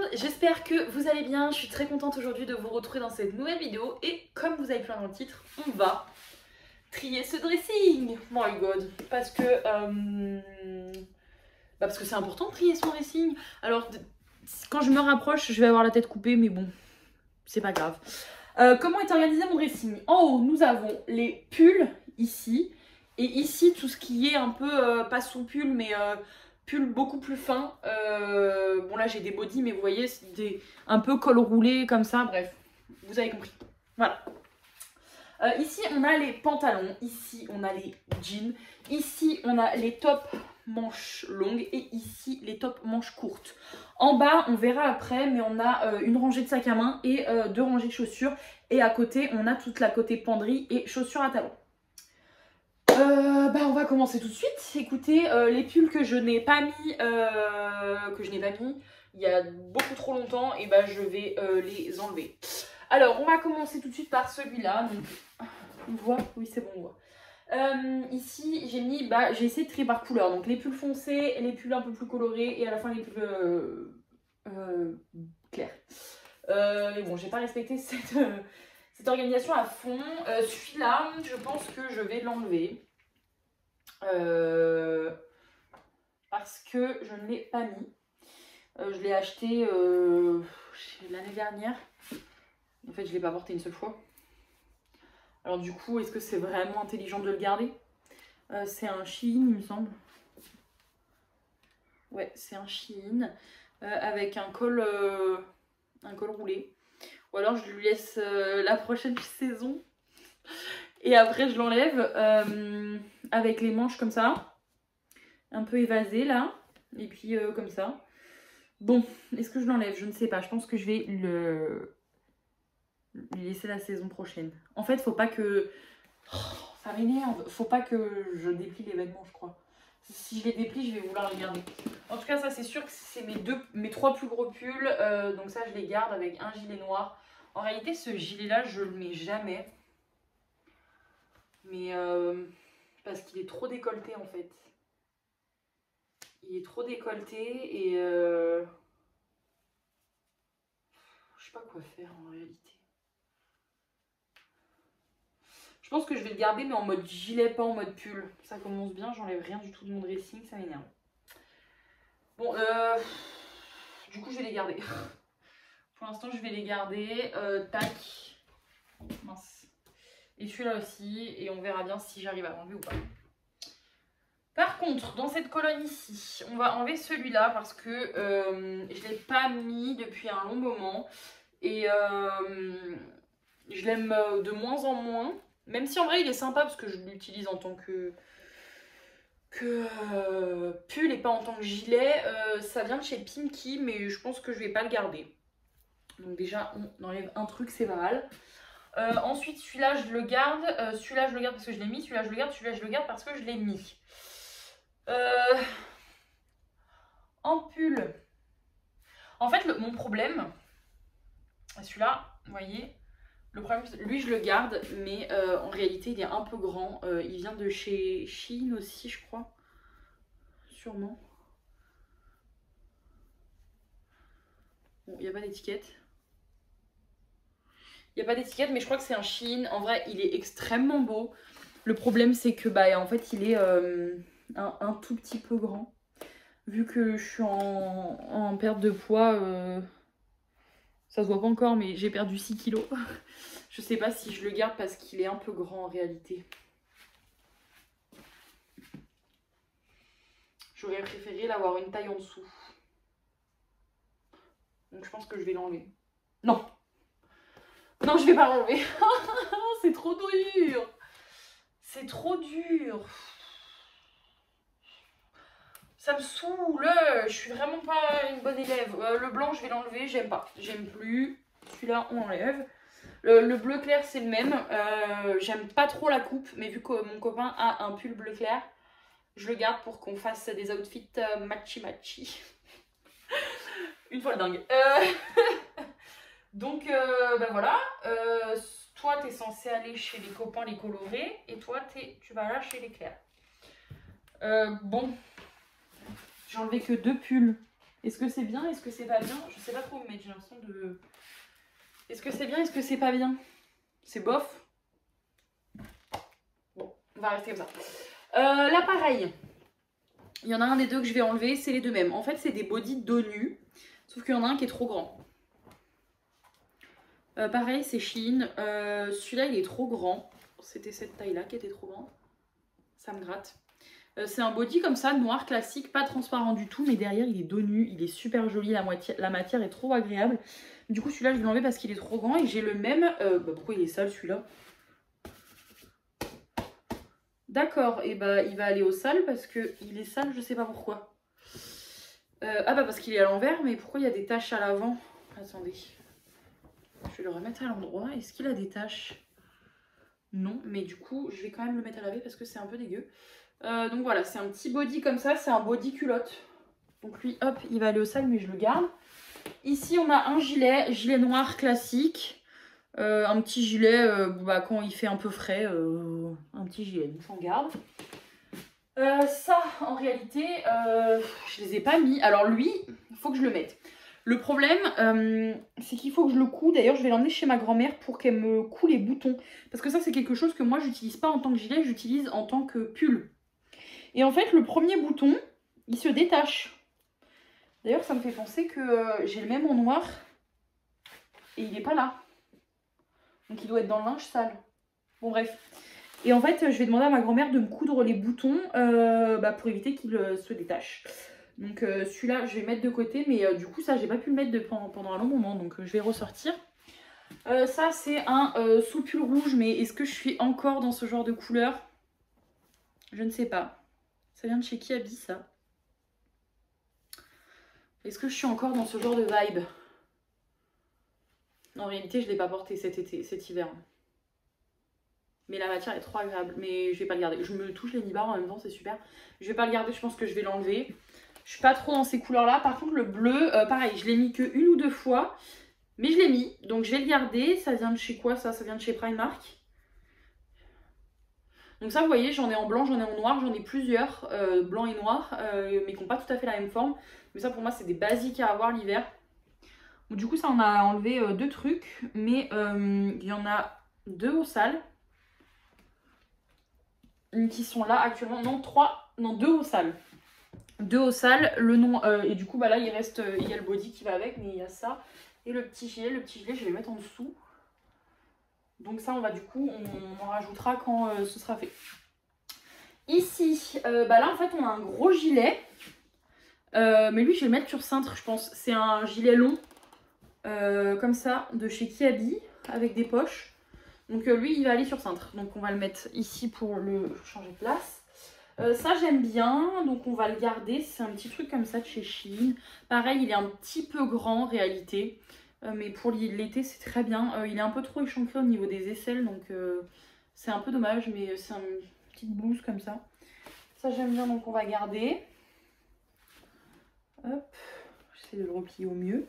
monde, j'espère que vous allez bien. Je suis très contente aujourd'hui de vous retrouver dans cette nouvelle vidéo. Et comme vous avez pu dans le titre, on va trier ce dressing. My god. Parce que c'est important de trier son dressing. Alors quand je me rapproche, je vais avoir la tête coupée, mais bon, c'est pas grave. Comment est organisé mon dressing? En haut, nous avons les pulls ici. Et ici, tout ce qui est un peu, pas sous pull, mais pull beaucoup plus fin. Bon là, j'ai des bodys, mais vous voyez, c'est un peu col roulé comme ça. Bref, vous avez compris. Voilà. Ici, on a les pantalons. Ici, on a les jeans. Ici, on a les tops manches longues. Et ici, les tops manches courtes. En bas, on verra après, mais on a une rangée de sacs à main et deux rangées de chaussures. Et à côté, on a toute la côté penderie et chaussures à talons. On va commencer tout de suite. Écoutez, les pulls que je n'ai pas mis, il y a beaucoup trop longtemps, et je vais les enlever. Alors, on va commencer tout de suite par celui-là. Donc, on voit, oui c'est bon, on voit. Ici, j'ai mis, j'ai essayé de trier par couleur. Donc, les pulls foncés, les pulls un peu plus colorés, et à la fin les pulls clairs. Mais bon, j'ai pas respecté cette organisation à fond. Celui-là, je pense que je vais l'enlever. Parce que je ne l'ai pas mis. Je l'ai acheté l'année dernière. En fait, je ne l'ai pas porté une seule fois. Alors du coup, est-ce que c'est vraiment intelligent de le garder? C'est un Shein, il me semble. Ouais, c'est un Shein. Avec un col roulé. Ou alors je lui laisse la prochaine saison. Et après je l'enlève avec les manches comme ça. Un peu évasées là. Et puis comme ça. Bon, est-ce que je l'enlève? Je ne sais pas. Je pense que je vais lui laisser la saison prochaine. En fait, faut pas que... Oh, ça m'énerve. Faut pas que je déplie les vêtements, je crois. Si je les déplie, je vais vouloir les garder. En tout cas, ça c'est sûr que c'est mes trois plus gros pulls. Donc ça, je les garde avec un gilet noir. En réalité, ce gilet-là, je le mets jamais. Mais parce qu'il est trop décolleté en fait. Il est trop décolleté et je sais pas quoi faire en réalité. Je pense que je vais le garder mais en mode gilet, pas en mode pull. Ça commence bien, j'enlève rien du tout de mon dressing, ça m'énerve. Bon, du coup je vais les garder. Pour l'instant je vais les garder. Tac. Mince. Et celui-là aussi, et on verra bien si j'arrive à l'enlever ou pas. Par contre, dans cette colonne ici, on va enlever celui-là parce que je ne l'ai pas mis depuis un long moment. Et je l'aime de moins en moins. Même si en vrai il est sympa parce que je l'utilise en tant que pull et pas en tant que gilet. Ça vient de chez Pimki, mais je pense que je vais pas le garder. Donc déjà, on enlève un truc, c'est pas mal. Ensuite, celui-là, je le garde. Celui-là, je le garde parce que je l'ai mis. Celui-là, je le garde. Celui-là, je le garde parce que je l'ai mis. En pull. En fait, mon problème, celui-là, vous voyez, le problème, lui, je le garde, mais en réalité, il est un peu grand. Il vient de chez Shein aussi, je crois. Sûrement. Bon, il n'y a pas d'étiquette. Il n'y a pas d'étiquette, mais je crois que c'est un Shein. En vrai, il est extrêmement beau. Le problème, c'est que, en fait, il est un tout petit peu grand. Vu que je suis en perte de poids, ça se voit pas encore, mais j'ai perdu 6 kilos. Je sais pas si je le garde parce qu'il est un peu grand en réalité. J'aurais préféré l'avoir une taille en dessous. Donc je pense que je vais l'enlever. Non! Non, je vais pas l'enlever. C'est trop dur. C'est trop dur. Ça me saoule. Je suis vraiment pas une bonne élève. Le blanc, je vais l'enlever. J'aime pas. J'aime plus. Celui-là, on enlève. Le bleu clair, c'est le même. J'aime pas trop la coupe. Mais vu que mon copain a un pull bleu clair, je le garde pour qu'on fasse des outfits matchy-matchy. Une fois le dingue. Donc, voilà. Toi, tu es censé aller chez les copains, les colorés. Et toi, tu vas là chez les clairs. Bon. J'ai enlevé que 2 pulls Est-ce que c'est bien? Est-ce que c'est pas bien? Je sais pas trop où mettre, j'ai l'impression de... Est-ce que c'est bien? Est-ce que c'est pas bien? C'est bof. Bon, on va rester comme ça. Là, pareil. Il y en a un des deux que je vais enlever, c'est les deux mêmes. En fait, c'est des bodys dos nus. Sauf qu'il y en a un qui est trop grand. Pareil, c'est Shein. Celui-là, il est trop grand. C'était cette taille-là qui était trop grande. Ça me gratte. C'est un body comme ça, noir classique, pas transparent du tout, mais derrière il est dos nu, il est super joli, la matière est trop agréable. Du coup celui-là je vais l'enlever parce qu'il est trop grand et j'ai le même... pourquoi il est sale celui-là? D'accord, et bah il va aller au sale parce qu'il est sale, je sais pas pourquoi. Ah bah parce qu'il est à l'envers, mais pourquoi il y a des taches à l'avant? Attendez, je vais le remettre à l'endroit. Est-ce qu'il a des taches? Non, mais du coup je vais quand même le mettre à laver parce que c'est un peu dégueu. Donc voilà, c'est un petit body comme ça, c'est un body culotte. Donc lui, hop, il va aller au sale, mais je le garde. Ici, on a un gilet noir classique. Un petit gilet, quand il fait un peu frais, un petit gilet, donc j'en garde. Ça, en réalité, je les ai pas mis. Alors lui, il faut que je le mette. Le problème, c'est qu'il faut que je le coud. D'ailleurs, je vais l'emmener chez ma grand-mère pour qu'elle me coud les boutons. Parce que ça, c'est quelque chose que moi, j'utilise pas en tant que gilet, j'utilise en tant que pull. Et en fait, le premier bouton, il se détache. D'ailleurs, ça me fait penser que j'ai le même en noir. Et il n'est pas là. Donc, il doit être dans le linge sale. Bon, bref. Et en fait, je vais demander à ma grand-mère de me coudre les boutons pour éviter qu'ils se détachent. Donc, celui-là, je vais mettre de côté. Mais du coup, ça, j'ai pas pu le mettre pendant un long moment. Donc, je vais ressortir. Ça, c'est un sous-pull rouge. Mais est-ce que je suis encore dans ce genre de couleur? Je ne sais pas. Ça vient de chez Kiabi, ça. Est-ce que je suis encore dans ce genre de vibe? En réalité, je ne l'ai pas porté cet hiver. Mais la matière est trop agréable. Mais je vais pas le garder. Je me touche les nibards en même temps, c'est super. Je vais pas le garder, je pense que je vais l'enlever. Je suis pas trop dans ces couleurs-là. Par contre, le bleu, pareil, je l'ai mis que une ou deux fois. Mais je l'ai mis, donc je vais le garder. Ça vient de chez quoi ça? Ça vient de chez Primark. Donc ça, vous voyez, j'en ai en blanc, j'en ai en noir, j'en ai plusieurs, blanc et noir, mais qui n'ont pas tout à fait la même forme. Mais ça, pour moi, c'est des basiques à avoir l'hiver. Du coup, ça, on a enlevé deux trucs, mais il y en a deux au sale. Qui sont là actuellement. Non, deux au sale. Deux au sale, le nom, et du coup, bah là, il reste, il y a le body qui va avec, mais il y a ça. Et le petit gilet, je vais le mettre en dessous. Donc ça, on va du coup, on en rajoutera quand ce sera fait. Ici, là en fait on a un gros gilet. Mais lui je vais le mettre sur cintre je pense. C'est un gilet long. Comme ça, de chez Kiabi. Avec des poches. Donc lui il va aller sur cintre. Donc on va le mettre ici pour le changer de place. Ça j'aime bien. Donc on va le garder. C'est un petit truc comme ça de chez Shein. Pareil il est un petit peu grand en réalité. Mais pour l'été c'est très bien. Il est un peu trop échancré au niveau des aisselles. Donc c'est un peu dommage. Mais c'est une petite blouse comme ça. Ça j'aime bien donc on va garder. Hop. J'essaie de le replier au mieux.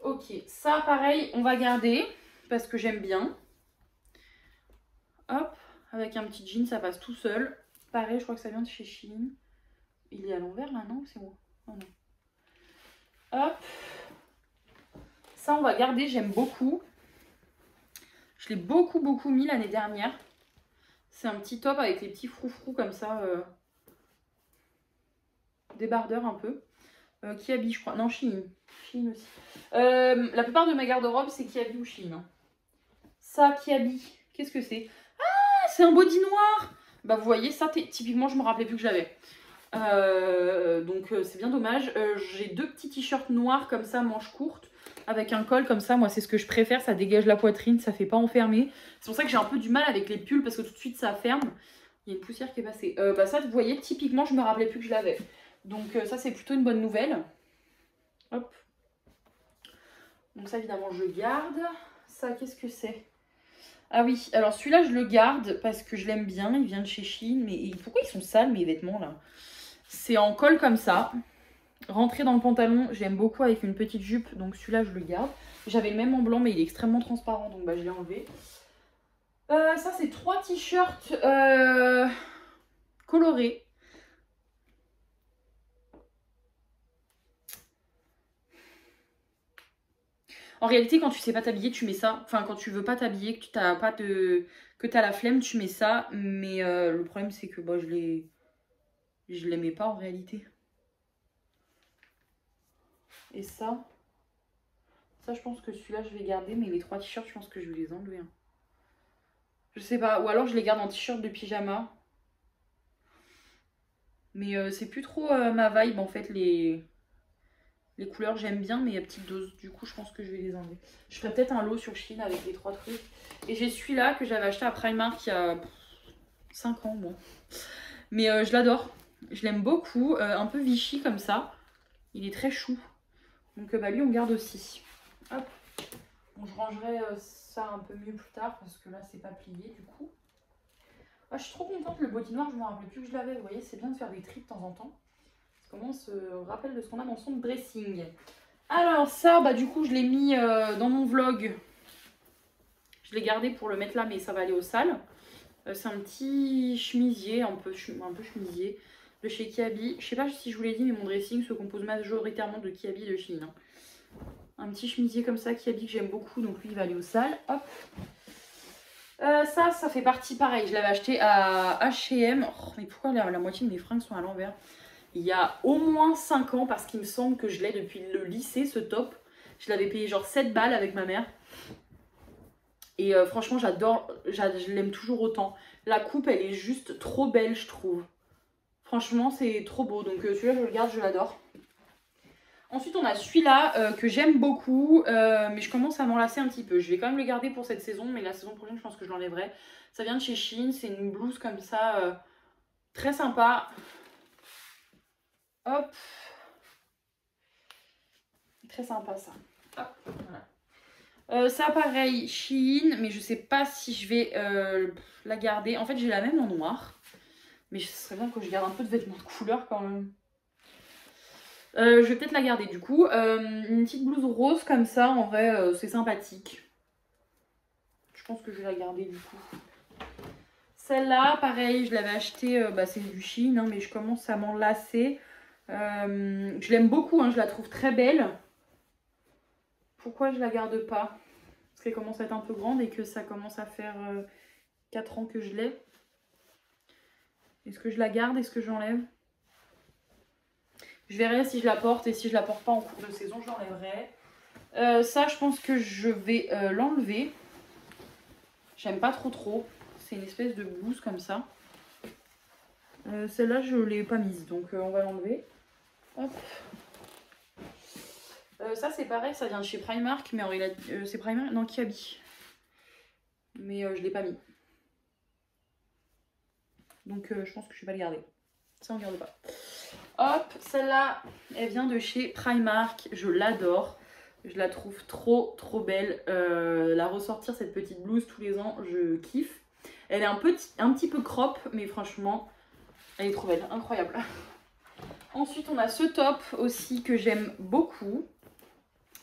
Ok. Ça pareil on va garder. Parce que j'aime bien. Hop. Avec un petit jean ça passe tout seul. Pareil je crois que ça vient de chez Shein. Il est à l'envers là non? C'est moi. Oh, non. Hop. Ça, on va garder, j'aime beaucoup. Je l'ai beaucoup mis l'année dernière. C'est un petit top avec les petits froufrous comme ça. Débardeur un peu. Kiabi, je crois. Non, Shein. Shein aussi. La plupart de ma garde-robe, c'est Kiabi ou Shein. Ça, Kiabi. Qu'est-ce que c'est? Ah, c'est un body noir. Bah, vous voyez, ça, typiquement, je me rappelais plus que je l'avais. Donc, c'est bien dommage. J'ai deux petits t-shirts noirs comme ça, manches courtes. Avec un col comme ça, moi c'est ce que je préfère, ça dégage la poitrine, ça fait pas enfermer. C'est pour ça que j'ai un peu du mal avec les pulls parce que tout de suite ça ferme. Il y a une poussière qui est passée. Ça vous voyez, typiquement je me rappelais plus que je l'avais. Donc ça c'est plutôt une bonne nouvelle. Hop. Donc ça évidemment je garde. Ça qu'est-ce que c'est? Ah oui, alors celui-là je le garde parce que je l'aime bien, il vient de chez Shein. Mais pourquoi ils sont sales mes vêtements là? C'est en col comme ça. Rentrer dans le pantalon, j'aime beaucoup avec une petite jupe, donc celui-là je le garde. J'avais le même en blanc, mais il est extrêmement transparent, donc je l'ai enlevé. Ça, c'est 3 t-shirts colorés. En réalité, quand tu sais pas t'habiller, tu mets ça. Enfin, quand tu veux pas t'habiller, que tu t'as pas de... que t'as la flemme, tu mets ça. Mais le problème, c'est que bah, je l'aimais pas en réalité. Et ça, je pense que celui-là, je vais garder. Mais les 3 t-shirts, je pense que je vais les enlever. Hein. Je sais pas. Ou alors, je les garde en t-shirt de pyjama. Mais c'est plus trop ma vibe, en fait, les couleurs, j'aime bien, mais à petite dose. Du coup, je pense que je vais les enlever. Je ferai peut-être un lot sur Shein avec les 3 trucs. Et j'ai celui-là que j'avais acheté à Primark il y a 5 ans, bon. Mais je l'adore. Je l'aime beaucoup. Un peu Vichy comme ça. Il est très chou. Donc bah, lui, on garde aussi. Hop. Bon, je rangerai ça un peu mieux plus tard parce que là, c'est pas plié du coup. Ah, je suis trop contente. Le body noir, je me rappelais plus que je l'avais. Vous voyez, c'est bien de faire des tris de temps en temps. Comment on se rappelle de ce qu'on a dans son dressing. Alors ça, bah du coup, je l'ai mis dans mon vlog. Je l'ai gardé pour le mettre là, mais ça va aller aux salles. C'est un petit chemisier, un peu chemisier de chez Kiabi. Je sais pas si je vous l'ai dit, mais mon dressing se compose majoritairement de Kiabi de Shein. Hein. Un petit chemisier comme ça, Kiabi, que j'aime beaucoup, donc lui, il va aller aux salles. Hop. Ça fait partie pareil. Je l'avais acheté à H&M. Oh, mais pourquoi la moitié de mes fringues sont à l'envers? Il y a au moins 5 ans, parce qu'il me semble que je l'ai depuis le lycée, ce top. Je l'avais payé genre 7 balles avec ma mère. Et franchement, j'adore, je l'aime toujours autant. La coupe, elle est juste trop belle, je trouve. Franchement, c'est trop beau. Donc celui-là, je le garde, je l'adore. Ensuite, on a celui-là que j'aime beaucoup, mais je commence à m'en lasser un petit peu. Je vais quand même le garder pour cette saison, mais la saison prochaine, je pense que je l'enlèverai. Ça vient de chez Shein, c'est une blouse comme ça, très sympa. Hop. Très sympa ça. Hop, voilà. Ça pareil, Shein, mais je sais pas si je vais la garder. En fait, j'ai la même en noir. Mais ce serait bien que je garde un peu de vêtements de couleur quand même. Je vais peut-être la garder du coup. Une petite blouse rose comme ça, en vrai, c'est sympathique. Je pense que je vais la garder du coup. Celle-là, pareil, je l'avais achetée, c'est du Shein, hein, mais je commence à m'en lasser. Je l'aime beaucoup, hein, je la trouve très belle. Pourquoi je la garde pas? Parce qu'elle commence à être un peu grande et que ça commence à faire 4 ans que je l'ai. Est-ce que je la garde? Est-ce que j'enlève? Je verrai si je la porte et si je la porte pas en cours de saison, je l'enlèverai. Ça, je pense que je vais l'enlever. J'aime pas trop. C'est une espèce de blouse comme ça. Celle-là, je ne l'ai pas mise, donc on va l'enlever. Hop. Ça, c'est pareil, ça vient de chez Primark, mais c'est Primark, non, Kiabi. Mais je ne l'ai pas mis. Donc je pense que je vais pas le garder. Ça, on ne garde pas. Hop, celle-là, elle vient de chez Primark. Je l'adore. Je la trouve trop belle. La ressortir, cette petite blouse, tous les ans, je kiffe. Elle est un petit peu crop, mais franchement, elle est trop belle. Incroyable. Ensuite, on a ce top aussi que j'aime beaucoup.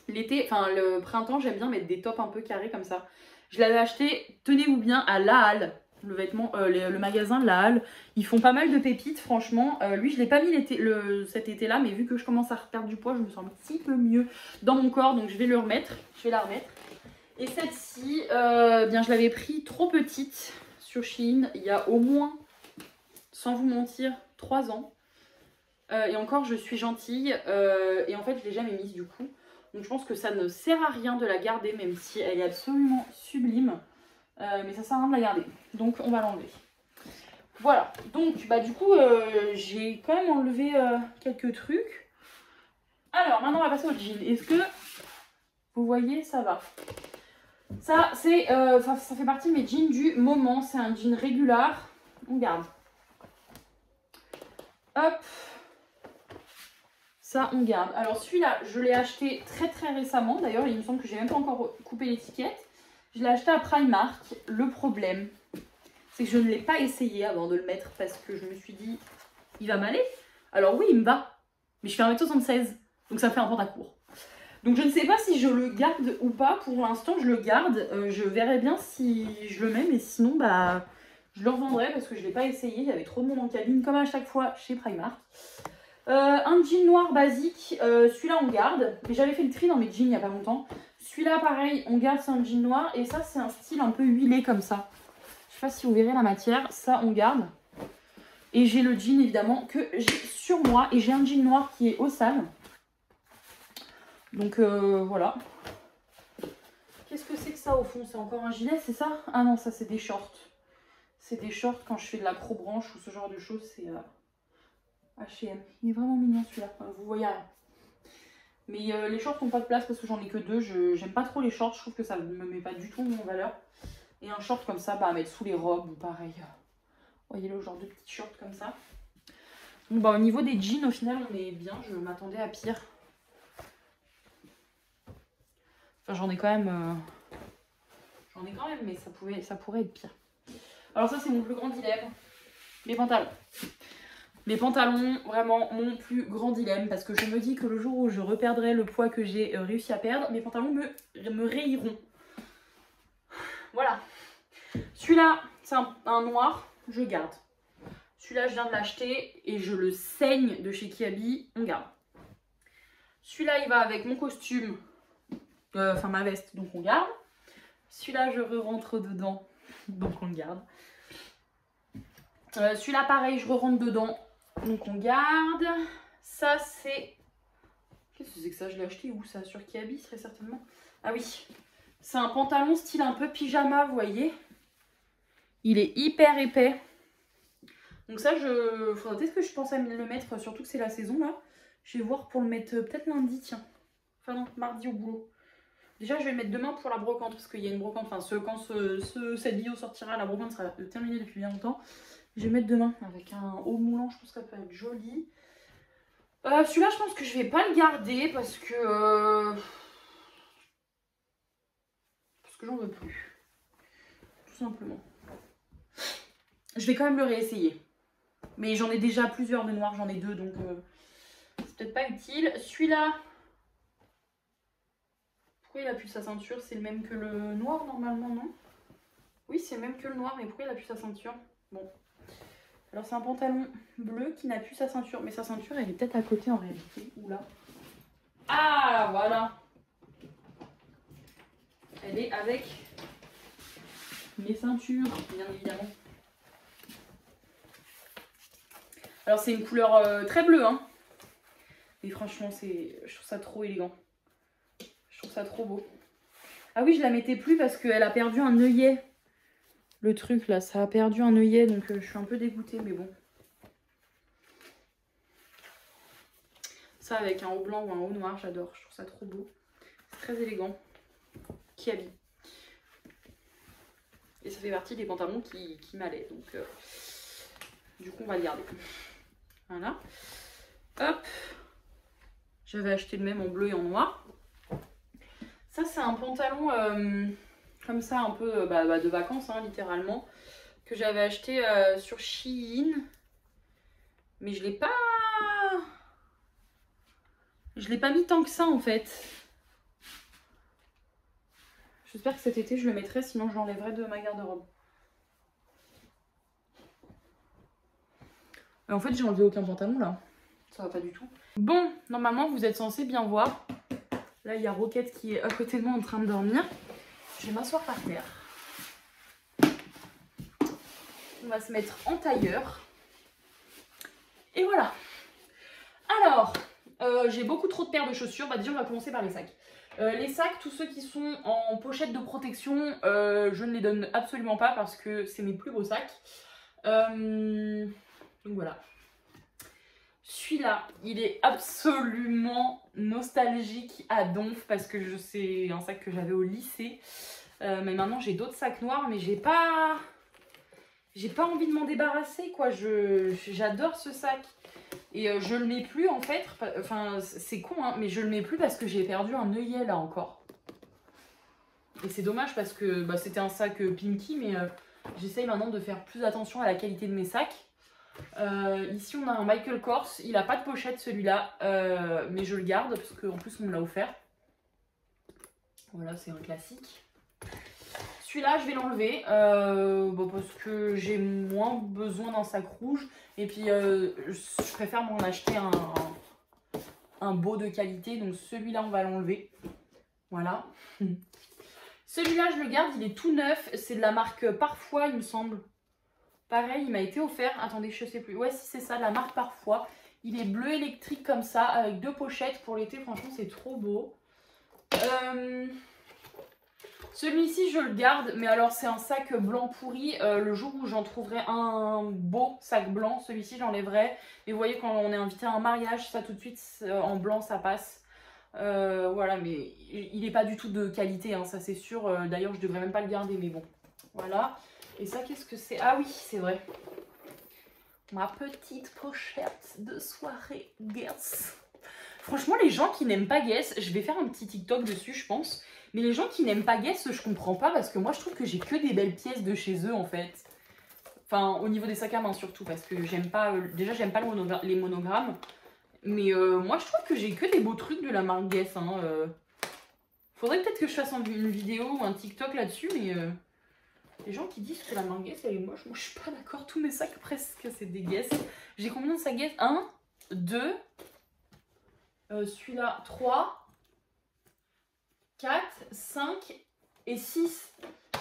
L'été, enfin le printemps, j'aime bien mettre des tops un peu carrés comme ça. Je l'avais acheté, tenez-vous bien, à La Halle. Le vêtement, le magasin de La Halle. Ils font pas mal de pépites, franchement. Lui, je l'ai pas mis cet été-là, mais vu que je commence à perdre du poids, je me sens un petit peu mieux dans mon corps, donc je vais le remettre. Je vais la remettre. Et celle-ci, bien, je l'avais pris trop petite sur Shein. Il y a au moins, sans vous mentir, 3 ans. Et encore, je suis gentille. Et en fait, je l'ai jamais mise du coup. Donc je pense que ça ne sert à rien de la garder, même si elle est absolument sublime. Mais ça sert à rien de la garder. Donc on va l'enlever. Voilà. Donc bah du coup, j'ai quand même enlevé quelques trucs. Alors maintenant on va passer au jean. Est-ce que vous voyez, ça va? Ça, c'est, ça fait partie de mes jeans du moment. C'est un jean régulier. On garde. Hop. Ça, on garde. Alors celui-là, je l'ai acheté très récemment. D'ailleurs, il me semble que j'ai même pas encore coupé l'étiquette. Je l'ai acheté à Primark. Le problème, c'est que je ne l'ai pas essayé avant de le mettre parce que je me suis dit, il va m'aller. Alors oui, il me va. Mais je fais 1m76, donc ça fait un pantacourt. Donc je ne sais pas si je le garde ou pas. Pour l'instant, je le garde. Je verrai bien si je le mets, mais sinon, bah, je le revendrai parce que je ne l'ai pas essayé. Il y avait trop de monde en cabine, comme à chaque fois chez Primark. Un jean noir basique, celui-là on garde. Mais j'avais fait le tri dans mes jeans il n'y a pas longtemps. Celui-là pareil, on garde, c'est un jean noir. Et ça c'est un style un peu huilé comme ça. Je sais pas si vous verrez la matière, ça on garde. Et j'ai le jean évidemment que j'ai sur moi. Et j'ai un jean noir qui est au sale. Donc voilà. Qu'est-ce que c'est que ça au fond? C'est encore un gilet, c'est ça? Ah non, ça c'est des shorts. C'est des shorts quand je fais de l'acrobranche ou ce genre de choses. C'est H&M. Il est vraiment mignon celui-là. Enfin, vous voyez rien. Mais les shorts n'ont pas de place parce que j'en ai que deux. J'aime pas trop les shorts. Je trouve que ça ne me met pas du tout en valeur. Et un short comme ça, bah, à mettre sous les robes ou pareil. Vous voyez le genre de petits shorts comme ça. Donc bah, au niveau des jeans, au final, on est bien. Je m'attendais à pire. Enfin, j'en ai quand même, mais ça pourrait être pire. Alors ça, c'est mon plus grand dilemme. Mes pantalons. Mes pantalons, vraiment mon plus grand dilemme. Parce que je me dis que le jour où je reperdrai le poids que j'ai réussi à perdre, mes pantalons me rayeront. Voilà. Celui-là, c'est un noir, je garde. Celui-là, je viens de l'acheter et je le saigne de chez Kiabi, on garde. Celui-là, il va avec mon costume. Enfin ma veste, donc on garde. Celui-là je re-rentre dedans, donc on le garde. Celui-là pareil, je re-rentre dedans, donc on garde. Ça c'est... Qu'est-ce que c'est que ça? Je l'ai acheté où ça? Sur Kiabi très certainement. Ah oui, c'est un pantalon style un peu pyjama, vous voyez. Il est hyper épais. Donc ça, faudrait peut-être que je pense à le mettre, surtout que c'est la saison là. Je vais voir pour le mettre peut-être lundi, tiens. Enfin non, mardi au boulot. Déjà, je vais le mettre demain pour la brocante, parce qu'il y a une brocante, enfin, quand cette vidéo sortira, la brocante sera terminée depuis bien longtemps. Je vais le mettre demain avec un haut moulant, je pense que ça peut être joli. Celui-là, je pense que je vais pas le garder, parce que j'en veux plus. Tout simplement. Je vais quand même le réessayer. Mais j'en ai déjà plusieurs de noirs, j'en ai deux, donc c'est peut-être pas utile. Celui-là... Pourquoi il a plus sa ceinture? C'est le même que le noir normalement, non? Oui, c'est le même que le noir, mais pourquoi il a plus sa ceinture? Bon. Alors c'est un pantalon bleu qui n'a plus sa ceinture. Mais sa ceinture, elle est peut-être à côté en réalité. Ou là. Ah, voilà. Elle est avec mes ceintures, bien évidemment. Alors c'est une couleur très bleue, hein. Mais franchement, je trouve ça trop élégant. Je trouve ça trop beau. Ah oui, je la mettais plus parce qu'elle a perdu un œillet. Le truc là, ça a perdu un œillet, donc je suis un peu dégoûtée, mais bon. Ça avec un haut blanc ou un haut noir, j'adore. Je trouve ça trop beau. C'est très élégant. Kiabi. Et ça fait partie des pantalons qui m'allaient. Donc du coup, on va le garder. Voilà. Hop. J'avais acheté le même en bleu et en noir. Ça, c'est un pantalon comme ça, un peu de vacances, hein, littéralement, que j'avais acheté sur Shein. Mais je l'ai pas mis tant que ça, en fait. J'espère que cet été, je le mettrai, sinon je l'enlèverai de ma garde-robe. En fait, j'ai enlevé aucun pantalon, là. Ça va pas du tout. Bon, normalement, vous êtes censé bien voir. Là, il y a Roquette qui est à côté de moi en train de dormir. Je vais m'asseoir par terre. On va se mettre en tailleur. Et voilà. Alors, j'ai beaucoup trop de paires de chaussures. Bah, déjà, on va commencer par les sacs. Les sacs, tous ceux qui sont en pochette de protection, je ne les donne absolument pas parce que c'est mes plus beaux sacs. Donc voilà. Celui-là, il est absolument nostalgique à donf parce que c'est un sac que j'avais au lycée. Mais maintenant, j'ai d'autres sacs noirs, mais j'ai pas envie de m'en débarrasser, quoi. J'adore ce sac. Et je le mets plus, en fait. Enfin, c'est con, hein, mais je le mets plus parce que j'ai perdu un œillet, là, encore. Et c'est dommage parce que c'était un sac Pinky, mais j'essaye maintenant de faire plus attention à la qualité de mes sacs. Ici on a un Michael Kors, il a pas de pochette celui-là, mais je le garde parce qu'en plus on me l'a offert. Voilà, c'est un classique. celui-là, je vais l'enlever parce que j'ai moins besoin d'un sac rouge. Et puis, je préfère m'en acheter un beau de qualité. Donc, celui-là, on va l'enlever. Voilà. Celui-là, je le garde, il est tout neuf. C'est de la marque Parfois, il me semble. Pareil, il m'a été offert. Attendez, je sais plus. Ouais, si c'est ça, la marque Parfois. Il est bleu électrique comme ça, avec 2 pochettes pour l'été. Franchement, c'est trop beau. Celui-ci, je le garde. Mais alors, c'est un sac blanc pourri. Le jour où j'en trouverai un beau sac blanc, celui-ci, j'enlèverai. Mais vous voyez, quand on est invité à un mariage, ça tout de suite, en blanc, ça passe. Voilà, mais il n'est pas du tout de qualité, hein, ça c'est sûr. D'ailleurs, je devrais même pas le garder, mais bon. Voilà. Et ça, qu'est-ce que c'est? Ah oui, c'est vrai. Ma petite pochette de soirée Guess. Franchement, les gens qui n'aiment pas Guess, je vais faire un petit TikTok dessus, je pense. Mais les gens qui n'aiment pas Guess, je comprends pas parce que moi, je trouve que j'ai que des belles pièces de chez eux, en fait. Enfin, au niveau des sacs à main surtout, parce que j'aime pas... déjà, j'aime pas les monogrammes. Mais moi, je trouve que j'ai que des beaux trucs de la marque Guess. Hein, faudrait peut-être que je fasse une vidéo ou un TikTok là-dessus, mais... les gens qui disent que la marque Guess elle est moche, moi je suis pas d'accord. Tous mes sacs presque c'est des Guess. J'ai combien de sacs Guess? 1, 2, celui-là 3, 4, 5 et 6.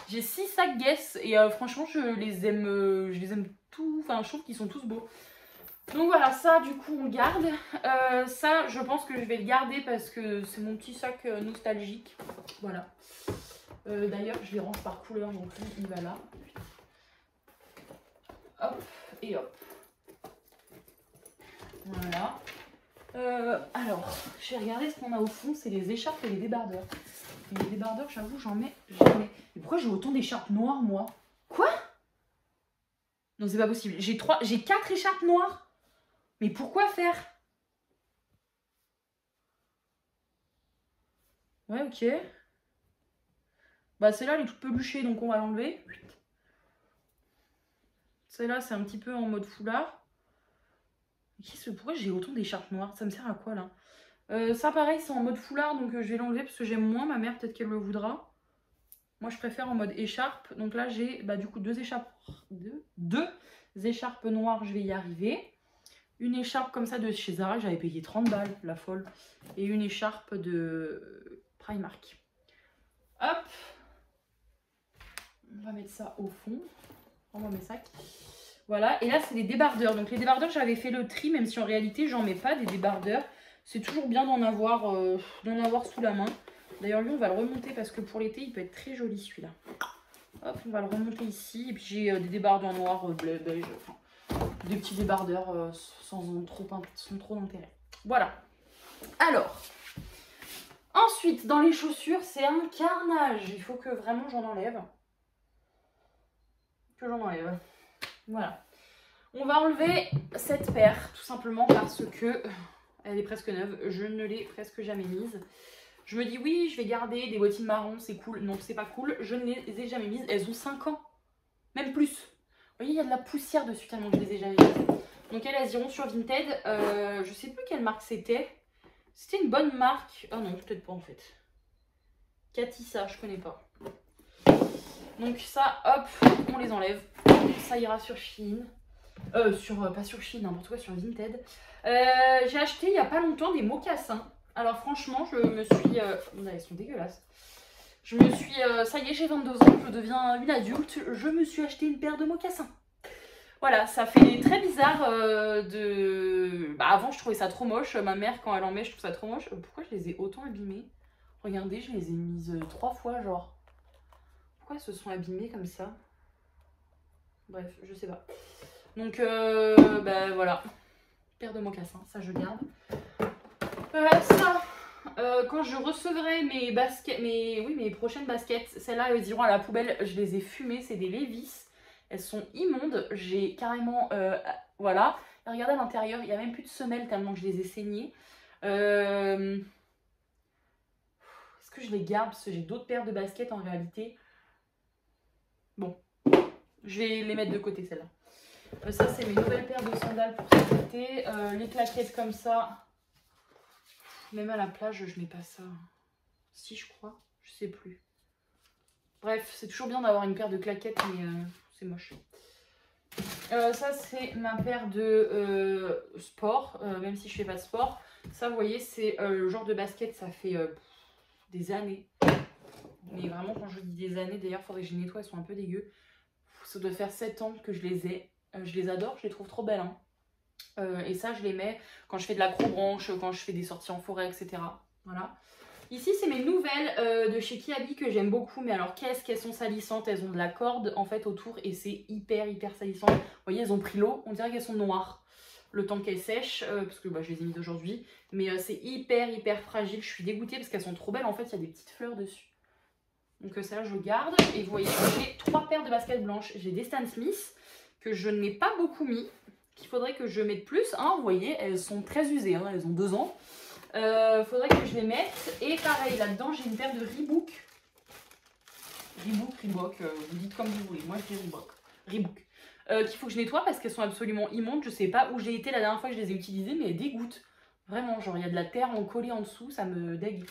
J'ai 6 sacs Guess et franchement je les aime tous. Enfin, je trouve qu'ils sont tous beaux. Donc voilà, ça du coup on garde. Ça je pense que je vais le garder parce que c'est mon petit sac nostalgique. Voilà. D'ailleurs, je les range par couleur, donc lui, il va là. Hop, et hop. Voilà. Alors, j'ai regardé ce qu'on a au fond, c'est les écharpes et les débardeurs. Et les débardeurs, j'avoue, j'en mets jamais. Mais pourquoi j'ai autant d'écharpes noires, moi? Quoi? Non, c'est pas possible. J'ai 4 écharpes noires. Mais pourquoi faire? Ouais, ok. Bah celle-là elle est toute peluchée donc on va l'enlever. Celle-là c'est un petit peu en mode foulard. Pourquoi j'ai autant d'écharpes noires? Ça me sert à quoi là? Ça pareil c'est en mode foulard donc je vais l'enlever parce que j'aime moins. Ma mère peut-être qu'elle le voudra. Moi je préfère en mode écharpe. Donc là j'ai du coup deux écharpes noires, je vais y arriver. Une écharpe comme ça de chez Zara, j'avais payé 30 balles, la folle. Et une écharpe de Primark. Hop. On va mettre ça au fond. On va mettre mes sacs. Voilà, et là c'est les débardeurs. Donc les débardeurs, j'avais fait le tri, même si en réalité j'en mets pas des débardeurs. C'est toujours bien d'en avoir sous la main. D'ailleurs lui on va le remonter parce que pour l'été il peut être très joli celui-là. Hop, on va le remonter ici. Et puis j'ai des débardeurs noirs, bleu, beige, enfin des petits débardeurs sans trop d'intérêt. Voilà. Alors, ensuite dans les chaussures c'est un carnage. Il faut que vraiment j'en enlève. Voilà. On va enlever cette paire tout simplement parce que elle est presque neuve. Je ne l'ai presque jamais mise. Je me dis oui, je vais garder des bottines marron, c'est cool. Non, c'est pas cool. Je ne les ai jamais mises. Elles ont 5 ans. Même plus. Vous voyez, il y a de la poussière dessus tellement que je les ai jamais mises. Donc elles iront sur Vinted. Je sais plus quelle marque c'était. C'était une bonne marque. Oh non, peut-être pas en fait. Catissa, je connais pas. Donc ça, hop, on les enlève. Ça ira sur Shein. Pas sur Shein, n'importe quoi, sur Vinted. J'ai acheté il n'y a pas longtemps des mocassins. Alors franchement, je me suis... elles sont dégueulasses. Je me suis... ça y est, j'ai 22 ans, je deviens une adulte. Je me suis acheté une paire de mocassins. Voilà, ça fait très bizarre avant, je trouvais ça trop moche. Ma mère, quand elle en met, je trouve ça trop moche. Pourquoi je les ai autant abîmées? Regardez, je les ai mises 3 fois, genre. Pourquoi elles se sont abîmées comme ça? Bref, je sais pas. Donc, voilà. Paire de mocassins, ça je garde. Quand je recevrai mes baskets, mes prochaines baskets, celles-là, elles iront à la poubelle. Je les ai fumées, c'est des Levi's. Elles sont immondes. J'ai carrément... voilà. Et regardez à l'intérieur, il n'y a même plus de semelles tellement que je les ai saignées. Est-ce que je les garde? Parce que j'ai d'autres paires de baskets en réalité. Bon. Je vais les mettre de côté, celles-là. Ça, c'est mes nouvelles paires de sandales pour cet été. Les claquettes comme ça. Même à la plage, je mets pas ça. Si, je crois. Je sais plus. Bref, c'est toujours bien d'avoir une paire de claquettes, mais c'est moche. Ça, c'est ma paire de sport, même si je fais pas de sport. Ça, vous voyez, c'est le genre de basket, ça fait des années. Mais vraiment, quand je dis des années, d'ailleurs, il faudrait que je les nettoie, elles sont un peu dégueu. Ça doit faire 7 ans que je les ai. Je les adore, je les trouve trop belles. Hein. Et ça, je les mets quand je fais de l'acrobranche, quand je fais des sorties en forêt, etc. Voilà. Ici, c'est mes nouvelles de chez Kiabi que j'aime beaucoup. Mais alors, qu'est-ce qu'elles sont salissantes. Elles ont de la corde, en fait, autour. Et c'est hyper salissant. Vous voyez, elles ont pris l'eau. On dirait qu'elles sont noires. Le temps qu'elles sèchent. Parce que bah, je les ai mis d'aujourd'hui. Mais c'est hyper fragile. Je suis dégoûtée parce qu'elles sont trop belles. En fait, il y a des petites fleurs dessus. Donc ça, je garde. Et vous voyez, j'ai 3 paires de baskets blanches. J'ai des Stan Smith que je n'ai pas beaucoup mis. Qu'il faudrait que je mette plus. Hein. Vous voyez, elles sont très usées. Hein. Elles ont 2 ans. Faudrait que je les mette. Et pareil, là-dedans, j'ai une paire de Reebok. Reebok, vous dites comme vous voulez. Moi, je dis Reebok. Qu'il faut que je nettoie parce qu'elles sont absolument immondes. Je sais pas où j'ai été la dernière fois que je les ai utilisées, mais elles dégoûtent. Vraiment, genre, il y a de la terre en collée en dessous. Ça me dégue.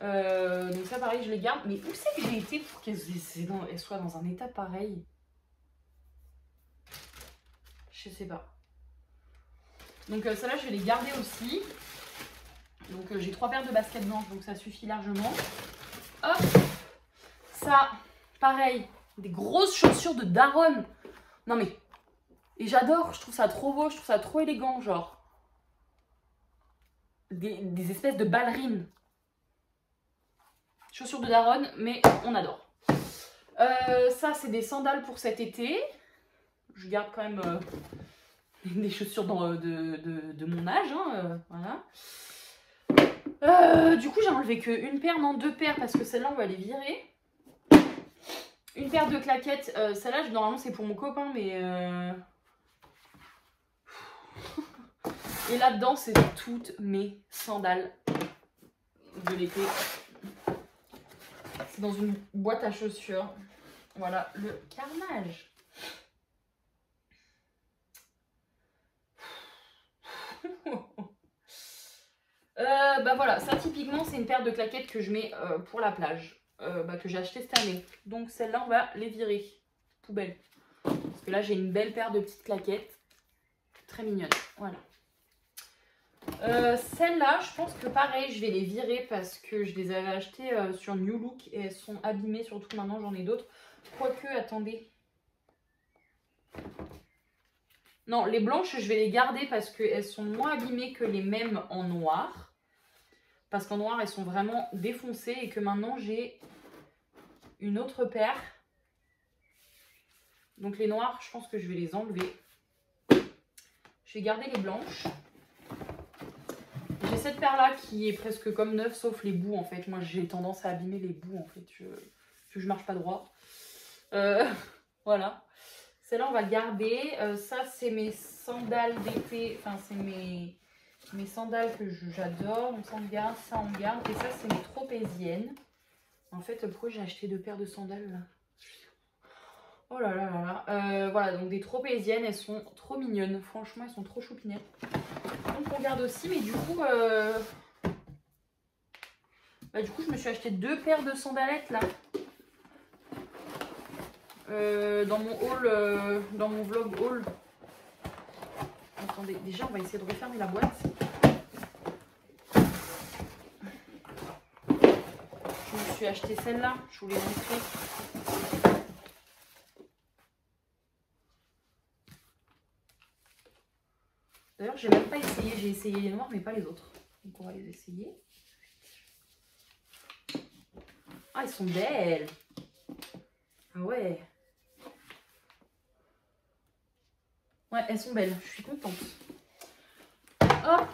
Donc ça, pareil, je les garde. Mais où c'est que j'ai été pour qu'elles soient dans un état pareil? Je sais pas. Donc ça là, je vais les garder aussi. Donc j'ai 3 paires de baskets blanches, donc ça suffit largement. Hop. Ça, pareil, des grosses chaussures de daronne. Non mais, et j'adore, je trouve ça trop beau, je trouve ça trop élégant, genre. Des espèces de ballerines. Chaussures de daronne, mais on adore. Ça, c'est des sandales pour cet été. Je garde quand même des chaussures de mon âge. Hein, voilà. Du coup, j'ai enlevé qu'une paire, non 2 paires, parce que celle-là, on va les virer. Une paire de claquettes. Celle-là, normalement, c'est pour mon copain, mais... Et là-dedans, c'est toutes mes sandales de l'été. C'est dans une boîte à chaussures. Voilà, le carnage. Bah voilà, ça typiquement c'est une paire de claquettes que je mets pour la plage, que j'ai acheté cette année. Donc celle-là on va les virer, poubelle. Parce que là j'ai une belle paire de petites claquettes, très mignonnes, voilà. Celles-là je pense que pareil je vais les virer parce que je les avais achetées sur New Look et elles sont abîmées, surtout maintenant j'en ai d'autres. Quoique, attendez. Non, les blanches je vais les garder parce qu'elles sont moins abîmées que les mêmes en noir. Parce qu'en noir, elles sont vraiment défoncées et que maintenant, j'ai une autre paire. Donc les noirs, je pense que je vais les enlever. Je vais garder les blanches. J'ai cette paire-là qui est presque comme neuve, sauf les bouts, en fait. Moi, j'ai tendance à abîmer les bouts, en fait. Je marche pas droit. Voilà. Celle-là, on va le garder. Ça, c'est mes sandales d'été. Enfin, c'est mes sandales que j'adore. Donc ça on garde, ça on garde. Et ça c'est mes tropéziennes. En fait pourquoi j'ai acheté 2 paires de sandales là? Oh là là là là. Voilà, donc des tropéziennes, elles sont trop mignonnes. Franchement elles sont trop choupinettes. Donc on garde aussi, mais du coup je me suis acheté 2 paires de sandalettes là. Dans mon haul, dans mon vlog haul. Attendez, déjà on va essayer de refermer la boîte. Je me suis acheté celle-là, je vous l'ai montré. D'ailleurs, j'ai même pas essayé, j'ai essayé les noirs mais pas les autres. Donc on va les essayer. Ah, elles sont belles. Ah ouais. Ouais, elles sont belles, je suis contente. Hop.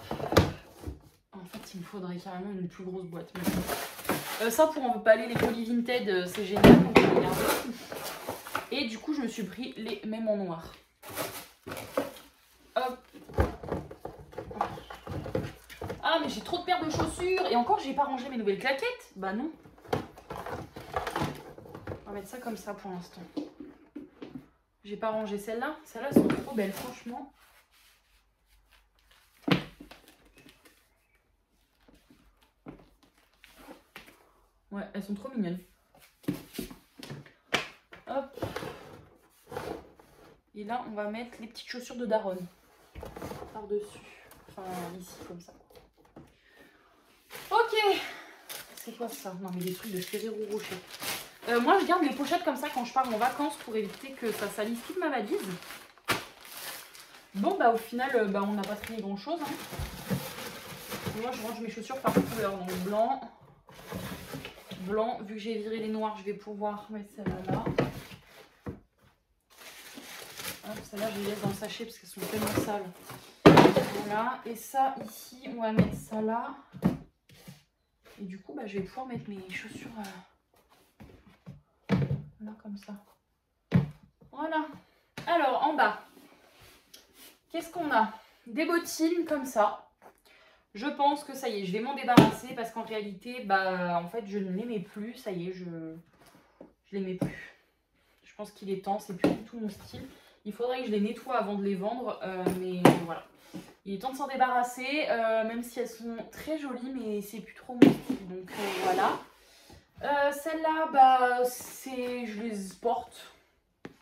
En fait, il me faudrait carrément une plus grosse boîte. Ça, pour emballer les colis Vinted, c'est génial. Donc, je vais garder. Et du coup, je me suis pris les mêmes en noir. Hop. Ah, mais j'ai trop de paires de chaussures. Et encore, j'ai pas rangé mes nouvelles claquettes. Bah non. On va mettre ça comme ça pour l'instant. J'ai pas rangé celles-là. Celles-là sont trop belles, franchement. Ouais, elles sont trop mignonnes. Et là, on va mettre les petites chaussures de daronne par-dessus. Enfin, ici, comme ça. Ok. C'est quoi ça? Non, mais des trucs de Ferrero Rocher. Moi, je garde les pochettes comme ça quand je pars en vacances pour éviter que ça salisse toute ma valise. Bon, bah au final, bah, on n'a pas trié grand-chose. Hein. Moi, je range mes chaussures par couleur. Donc blanc, blanc. Vu que j'ai viré les noirs, je vais pouvoir mettre celle-là là. Celle-là, je les laisse dans le sachet parce qu'elles sont tellement sales. Voilà. Et ça, ici, on va mettre ça là. Et du coup, bah, je vais pouvoir mettre mes chaussures là, comme ça. Voilà. Alors, en bas, qu'est-ce qu'on a? Des bottines comme ça. Je pense que ça y est, je vais m'en débarrasser parce qu'en réalité, bah, en fait, je ne l'aimais plus. Ça y est, je l'aimais plus. Je pense qu'il est temps, c'est plus du tout mon style. Il faudrait que je les nettoie avant de les vendre, mais voilà. Il est temps de s'en débarrasser, même si elles sont très jolies, mais c'est plus trop mon style. Donc voilà. Celles-là, bah, je les porte,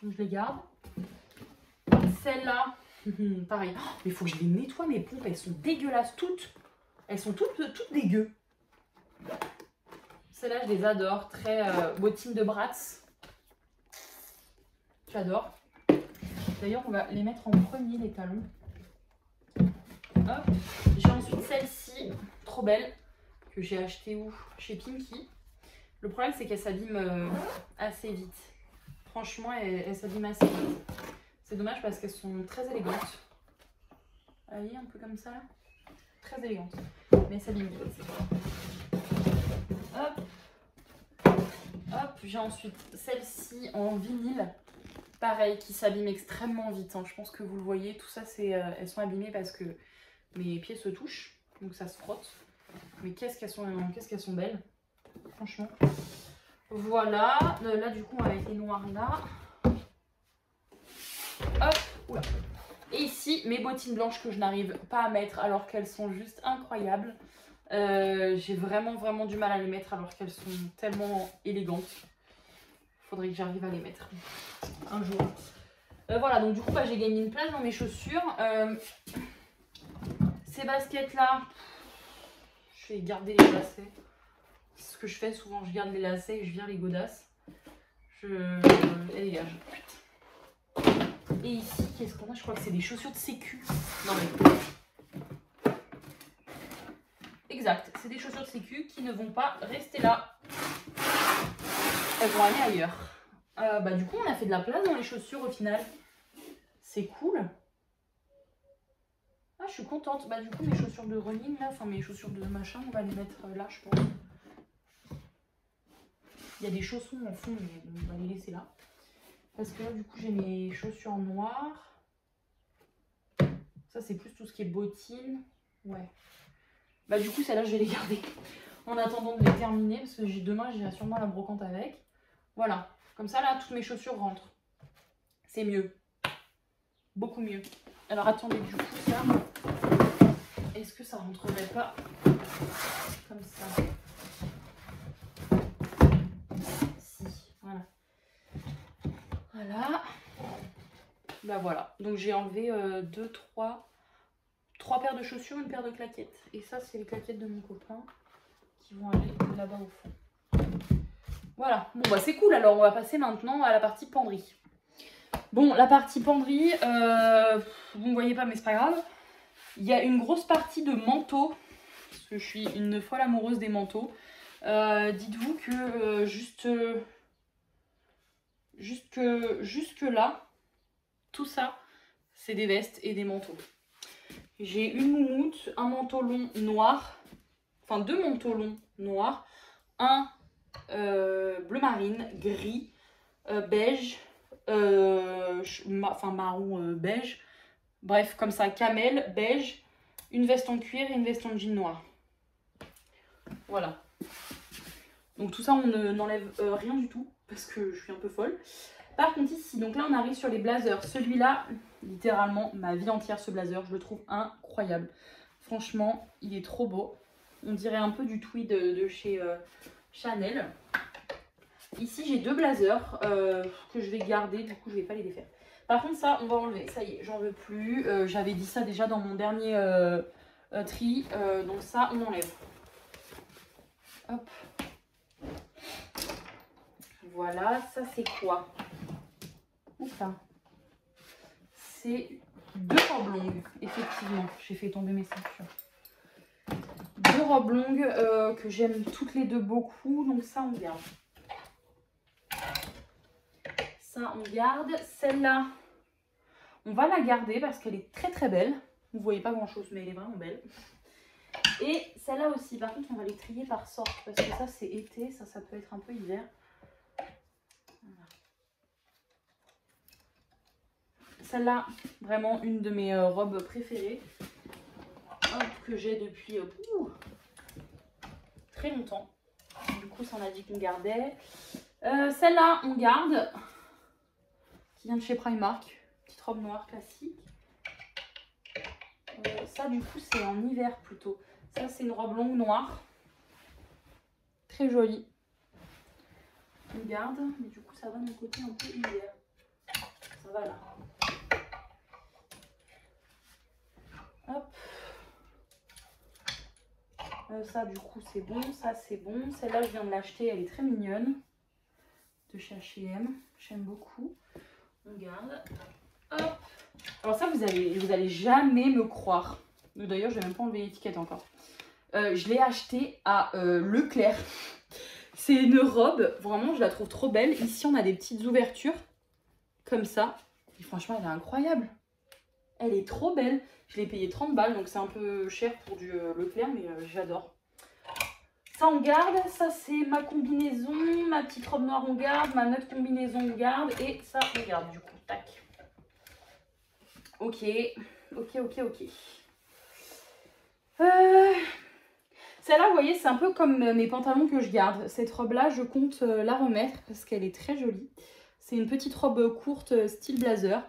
donc je les garde. Celles-là, pareil. Oh, mais il faut que je les nettoie, mes pompes, elles sont dégueulasses toutes. Elles sont toutes dégueu. Celles-là, je les adore. Très bottines de Bratz. J'adore. D'ailleurs, on va les mettre en premier, les talons. Hop. J'ai ensuite celle-ci, trop belle, que j'ai achetée où? Chez Pinky. Le problème, c'est qu'elle s'abîme assez vite. Franchement, elle s'abîme assez vite. C'est dommage parce qu'elles sont très élégantes. Vous voyez, un peu comme ça, là. Très élégantes. Mais elles s'abîment vite. Hop. Hop. J'ai ensuite celle-ci en vinyle. Pareil, qui s'abîme extrêmement vite. Hein. Je pense que vous le voyez. Tout ça, elles sont abîmées parce que mes pieds se touchent. Donc ça se frotte. Mais qu'est-ce qu'elles sont belles. Franchement. Voilà. Là, du coup, on va mettre les noirs là. Hop. Oula. Et ici, mes bottines blanches que je n'arrive pas à mettre alors qu'elles sont juste incroyables. J'ai vraiment du mal à les mettre alors qu'elles sont tellement élégantes. Faudrait que j'arrive à les mettre un jour. Voilà, donc du coup, bah, j'ai gagné une place dans mes chaussures. Ces baskets-là, je vais garder les lacets. C'est ce que je fais souvent, je garde les lacets et je vire les godasses. Elles dégagent. Et ici, qu'est-ce qu'on a? Je crois que c'est des chaussures de sécu. Non mais... Exact, c'est des chaussures de sécu qui ne vont pas rester là. Elles vont aller ailleurs. Bah du coup, on a fait de la place dans les chaussures au final. C'est cool. Ah, je suis contente. Bah du coup, mes chaussures de running, là, enfin mes chaussures de machin, on va les mettre là, je pense. Il y a des chaussons en fond, mais on va les laisser là. Parce que là, du coup, j'ai mes chaussures noires. Ça, c'est plus tout ce qui est bottines. Ouais. Bah du coup, celles-là, je vais les garder en attendant de les terminer. Parce que demain, j'irai sûrement à la brocante avec. Voilà. Comme ça, là, toutes mes chaussures rentrent. C'est mieux. Beaucoup mieux. Alors, attendez, du coup, ça... Est-ce que ça rentrerait pas comme ça? Si, voilà. Voilà. Bah voilà. Donc, j'ai enlevé 3 paires de chaussures, une paire de claquettes. Et ça, c'est les claquettes de mon copain qui vont aller là-bas au fond. Voilà. Bon, bah c'est cool. Alors, on va passer maintenant à la partie penderie. Bon, la partie penderie, vous ne voyez pas, mais c'est pas grave. Il y a une grosse partie de manteaux, parce que je suis une folle amoureuse des manteaux. Dites-vous que jusque là, tout ça, c'est des vestes et des manteaux. J'ai une moumoute, un manteau long noir, enfin 2 manteaux longs noirs, un bleu marine, gris, beige, enfin marron beige, bref comme ça, camel, beige, une veste en cuir et une veste en jean noir. Voilà. Donc tout ça on n'enlève rien du tout parce que je suis un peu folle. Par contre ici, donc là on arrive sur les blazers. Celui-là, littéralement ma vie entière ce blazer, je le trouve incroyable. Franchement, il est trop beau. On dirait un peu du tweed de chez Chanel. Ici j'ai 2 blazers que je vais garder, du coup je vais pas les défaire. Par contre, ça, on va enlever. Ça y est, j'en veux plus. J'avais dit ça déjà dans mon dernier tri. Donc ça, on enlève. Hop. Voilà, ça c'est quoi? Oula. C'est 2 robes longues, effectivement. J'ai fait tomber mes ceintures. 2 robes longues que j'aime toutes les deux beaucoup. Donc ça, on garde. Ça, on garde. Celle-là, on va la garder parce qu'elle est très très belle. Vous ne voyez pas grand-chose, mais elle est vraiment belle. Et celle-là aussi, par contre, on va les trier par sorte. Parce que ça, c'est été. Ça peut être un peu hiver. Voilà. Celle-là, vraiment une de mes robes préférées. Hop, que j'ai depuis très longtemps. Du coup, ça, on a dit qu'on gardait. Celle-là, on garde. Qui vient de chez Primark. Petite robe noire classique. Ça, du coup, c'est en hiver plutôt. Ça, c'est une robe longue noire. Très jolie. On garde. Mais du coup, ça va d'un côté un peu hiver. Ça va là. Hop. Ça, du coup, c'est bon. Ça, c'est bon. Celle-là, je viens de l'acheter. Elle est très mignonne. De chez H&M. J'aime beaucoup. On garde. Hop. Alors ça, vous allez jamais me croire. D'ailleurs, je n'ai même pas enlevé l'étiquette encore. Je l'ai acheté à Leclerc. C'est une robe. Vraiment, je la trouve trop belle. Ici, on a des petites ouvertures. Comme ça. Et franchement, elle est incroyable. Elle est trop belle. Je l'ai payée 30 balles. Donc, c'est un peu cher pour du Leclerc. Mais j'adore. Ça, on garde. Ça, c'est ma combinaison. Ma petite robe noire, on garde. Ma autre combinaison, on garde. Et ça, on garde du coup. Tac. Ok. Celle-là, vous voyez, c'est un peu comme mes pantalons que je garde. Cette robe-là, je compte la remettre parce qu'elle est très jolie. C'est une petite robe courte style blazer.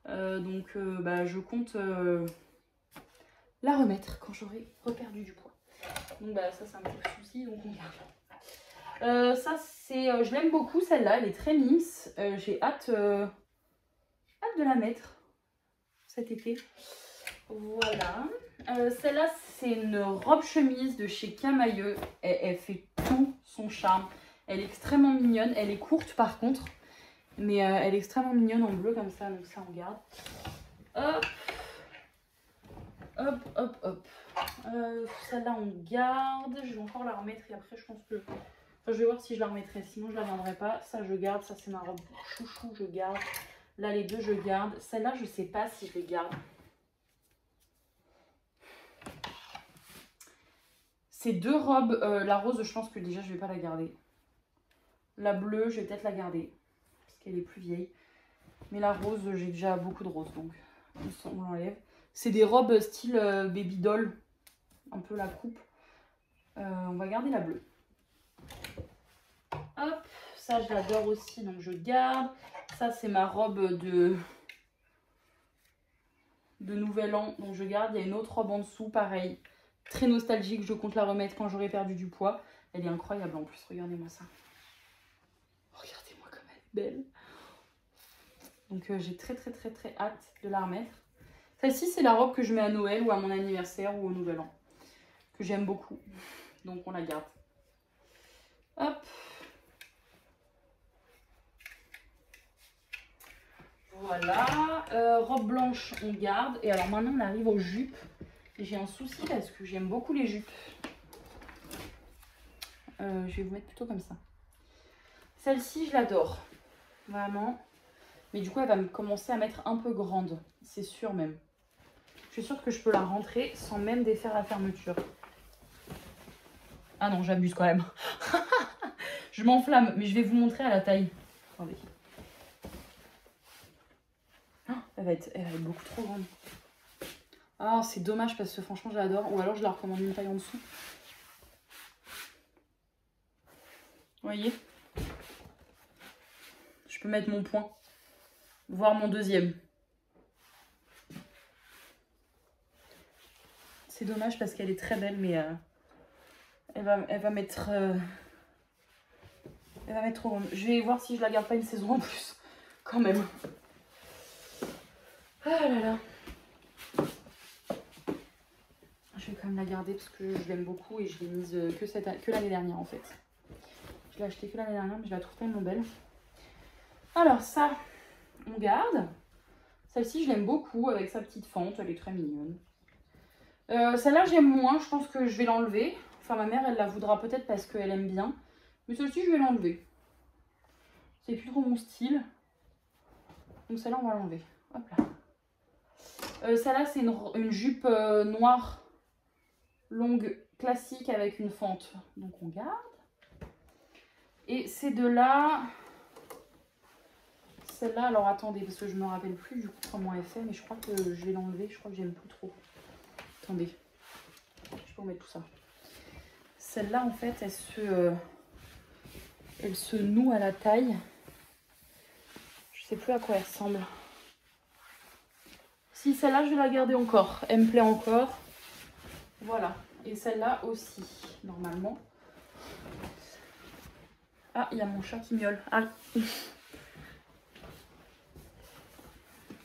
Je compte la remettre quand j'aurai reperdu du poids. Donc ça, c'est un petit souci, donc on garde. Ça, c'est, je l'aime beaucoup celle-là, elle est très mince. J'ai hâte de la mettre cet été. Voilà. Celle-là, c'est une robe chemise de chez Camailleux. Elle fait tout son charme. Elle est extrêmement mignonne. Elle est courte par contre. Mais elle est extrêmement mignonne en bleu comme ça. Donc ça, on garde. Hop. Hop, hop, hop. Celle-là, on garde. Je vais encore la remettre. Et après, je pense que... Enfin, je vais voir si je la remettrai. Sinon, je la viendrai pas. Ça, je garde. Ça, c'est ma robe chouchou. Je garde. Là, les deux, je garde. Celle-là, je sais pas si je les garde. Ces 2 robes, la rose, je pense que déjà, je vais pas la garder. La bleue, je vais peut-être la garder. Parce qu'elle est plus vieille. Mais la rose, j'ai déjà beaucoup de roses. Donc, on l'enlève. C'est des robes style baby doll. Un peu la coupe. On va garder la bleue. Hop. Ça, je l'adore aussi. Donc, je garde. Ça, c'est ma robe de Nouvel An. Donc, je garde. Il y a une autre robe en dessous. Pareil. Très nostalgique, je compte la remettre quand j'aurai perdu du poids. Elle est incroyable en plus, regardez-moi ça. Regardez-moi comme elle est belle. Donc j'ai très hâte de la remettre. Celle-ci, c'est la robe que je mets à Noël ou à mon anniversaire ou au Nouvel An. Que j'aime beaucoup. Donc on la garde. Hop. Voilà. Robe blanche, on garde. Et alors maintenant, on arrive aux jupes. J'ai un souci parce que j'aime beaucoup les jupes. Je vais vous mettre plutôt comme ça. Celle-ci, je l'adore. Vraiment. Mais du coup, elle va me commencer à mettre un peu grande. C'est sûr même. Je suis sûre que je peux la rentrer sans même défaire la fermeture. Ah non, j'abuse quand même. Je m'enflamme. Mais je vais vous montrer à la taille. Attendez. Oh, elle va être beaucoup trop grande. Ah, c'est dommage parce que franchement, je l'adore. Ou alors, je la recommande une taille en dessous. Vous voyez? Je peux mettre mon point. Voire mon deuxième. C'est dommage parce qu'elle est très belle, mais elle va mettre... elle va mettre trop grande. Je vais voir si je la garde pas une saison en plus. Quand même. Ah là là. Je vais quand même la garder parce que je l'aime beaucoup et je l'ai mise que l'année dernière en fait. Je l'ai achetée que l'année dernière mais je la trouve tellement belle. Alors ça, on garde. Celle-ci, je l'aime beaucoup avec sa petite fente, elle est très mignonne. Celle-là, j'aime moins, je pense que je vais l'enlever. Enfin, ma mère, elle la voudra peut-être parce qu'elle aime bien. Mais celle-ci, je vais l'enlever. C'est plus trop mon style. Donc celle-là, on va l'enlever. Hop là. Celle-là, c'est une jupe noire, longue, classique avec une fente. Donc on garde. Et ces deux-là... Celle-là, alors attendez, parce que je me rappelle plus du coup comment elle fait, mais je crois que je vais l'enlever, je crois que j'aime plus trop. Attendez, je peux remettre tout ça. Celle-là, en fait, elle se noue à la taille. Je sais plus à quoi elle ressemble. Si, celle-là, je vais la garder encore. Elle me plaît encore. Voilà. Et celle-là aussi, normalement. Ah, il y a mon chat qui miaule. Ah.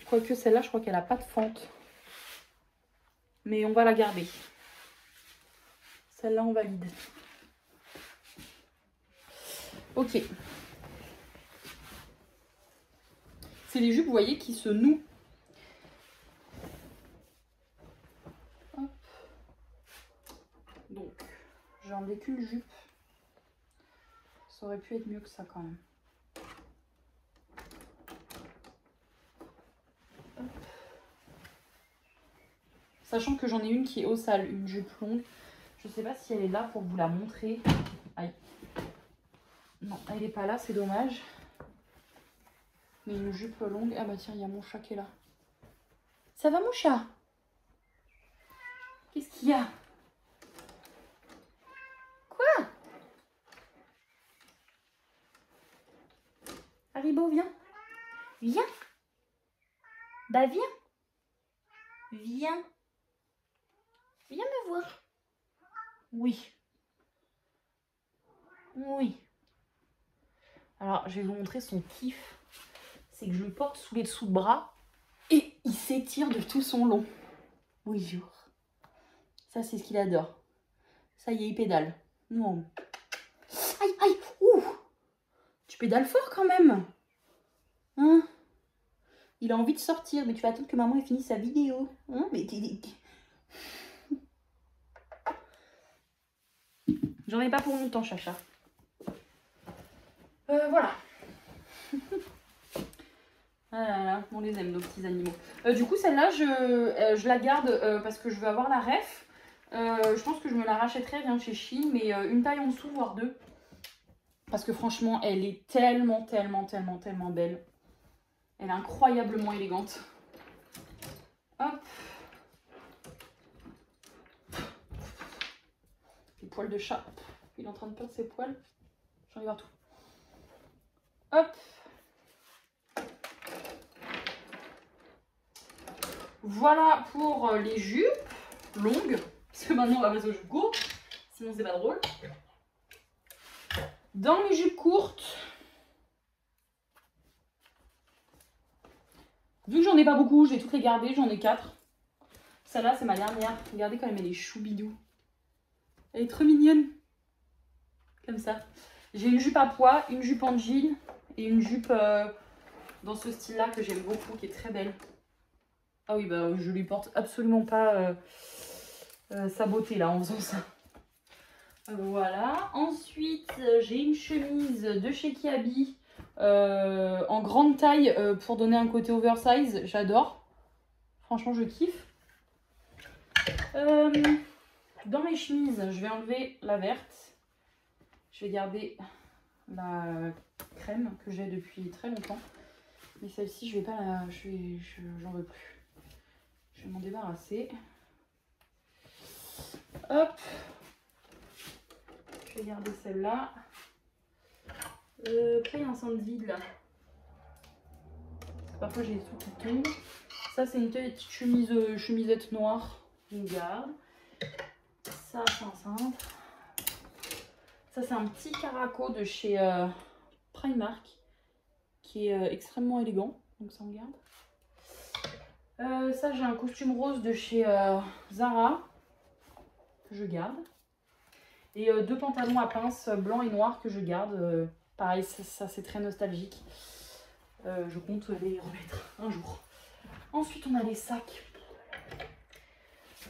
Quoique celle-là, je crois qu'elle n'a pas de fente. Mais on va la garder. Celle-là, on valide. Ok. C'est les jupes, vous voyez, qui se nouent. Hop. Donc, j'ai enlevé qu'une jupe. Ça aurait pu être mieux que ça quand même. Hop. Sachant que j'en ai une qui est au sale, une jupe longue. Je ne sais pas si elle est là pour vous la montrer. Aïe. Non, elle n'est pas là, c'est dommage. Mais une jupe longue. Ah bah tiens, il y a mon chat qui est là. Ça va mon chat? Qu'est-ce qu'il y a? Quoi? Haribo, viens. Viens. Bah viens. Viens. Viens me voir. Oui. Oui. Alors, je vais vous montrer son kiff. C'est que je le porte sous les dessous de bras et il s'étire de tout son long. Oui, jour. Ça, c'est ce qu'il adore. Ça y est, il pédale. Non. Aïe, aïe, ouh. Tu pédales fort quand même. Hein? Il a envie de sortir, mais tu vas attendre que maman ait fini sa vidéo. Hein? Mais j'en ai pas pour longtemps, chacha. Voilà. Ah là là, on les aime, nos petits animaux. Du coup, celle-là, je la garde parce que je veux avoir la ref. Je pense que je me la rachèterai rien chez Shein, mais une taille en dessous, voire deux. Parce que franchement, elle est tellement, tellement, tellement, tellement belle. Elle est incroyablement élégante. Hop. Les poils de chat. Il est en train de perdre ses poils. J'en ai partout. Hop. Voilà pour les jupes longues. Parce que maintenant on va passer aux jupes courtes. Sinon c'est pas drôle. Dans mes jupes courtes, vu que j'en ai pas beaucoup, je vais toutes les garder. J'en ai 4. Celle-là c'est ma dernière. Regardez quand même, elle est choubidou. Elle est trop mignonne. Comme ça. J'ai une jupe à pois, une jupe en jean et une jupe dans ce style-là que j'aime beaucoup, qui est très belle. Ah oui, bah je lui porte absolument pas sa beauté là en faisant ça. Voilà. Ensuite, j'ai une chemise de chez Kiabi en grande taille pour donner un côté oversize. J'adore. Franchement, je kiffe. Dans mes chemises, je vais enlever la verte. Je vais garder la crème que j'ai depuis très longtemps. Mais celle-ci, je vais pas la... j'en veux plus. Je vais m'en débarrasser. Hop. Je vais garder celle-là. Après, il y a un centre vide là. Parfois, j'ai des trucs qui tombent. Ça, c'est une petite chemisette noire. On garde. Ça, c'est un cintre. Ça, c'est un petit caraco de chez Primark qui est extrêmement élégant. Donc, ça, on garde. Ça, j'ai un costume rose de chez Zara que je garde. Et 2 pantalons à pince blanc et noir que je garde. Pareil, ça c'est très nostalgique. Je compte les remettre un jour. Ensuite, on a les sacs.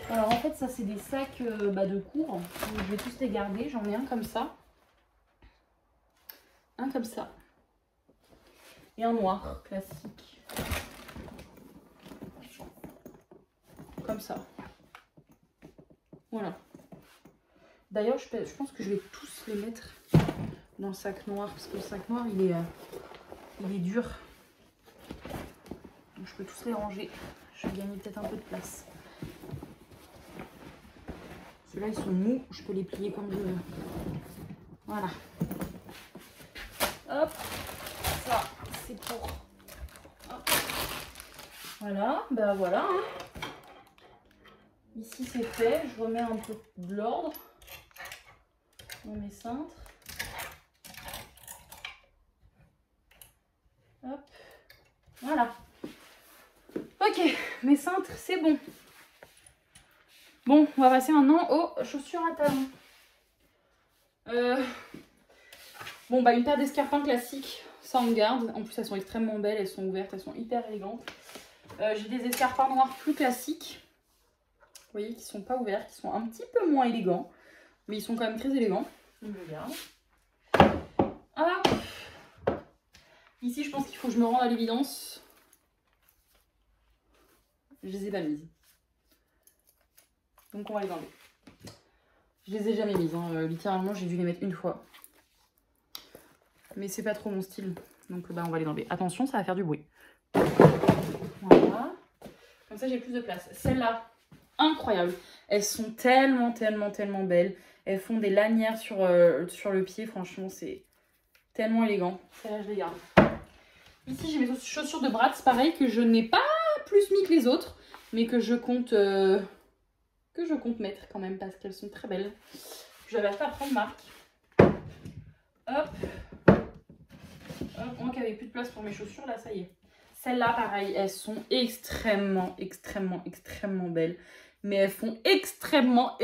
Alors en fait, ça c'est des sacs de cours. Je vais tous les garder. J'en ai un comme ça. Un comme ça. Et un noir classique. Comme ça. Voilà. D'ailleurs, je pense que je vais tous les mettre dans le sac noir. Parce que le sac noir, il est dur. Donc je peux tous les ranger. Je vais gagner peut-être un peu de place. Ceux-là, ils sont mous. Je peux les plier comme je veux. Voilà. Hop. Ça, c'est pour... Hop. Voilà. Ben voilà. Hein. Ici, c'est fait. Je remets un peu de l'ordre dans mes cintres. Hop. Voilà. Ok, mes cintres, c'est bon. Bon, on va passer maintenant aux chaussures à talons. Bon, bah une paire d'escarpins classiques, ça on garde. En plus, elles sont extrêmement belles, elles sont ouvertes, elles sont hyper élégantes. J'ai des escarpins noirs plus classiques. Vous voyez, qui sont pas ouverts, qui sont un petit peu moins élégants. Mais ils sont quand même très élégants. Donc je garde. Hop. Ici, je pense qu'il faut que je me rende à l'évidence. Je les ai pas mises. Donc on va les enlever. Je les ai jamais mises, hein. Littéralement j'ai dû les mettre une fois. Mais c'est pas trop mon style. Donc bah, on va les enlever. Attention, ça va faire du bruit. Voilà. Comme ça j'ai plus de place. Celles-là, incroyables. Elles sont tellement belles. Elles font des lanières sur le pied. Franchement, c'est tellement élégant. Celles-là, je les garde. Ici, j'ai mes chaussures de Bratz, pareil, que je n'ai pas plus mis que les autres. Mais que je compte mettre quand même parce qu'elles sont très belles. J'avais acheté à prendre marque. Hop. Moi qui n'avais plus de place pour mes chaussures, là ça y est. Celles-là pareil, elles sont extrêmement belles. Mais elles font extrêmement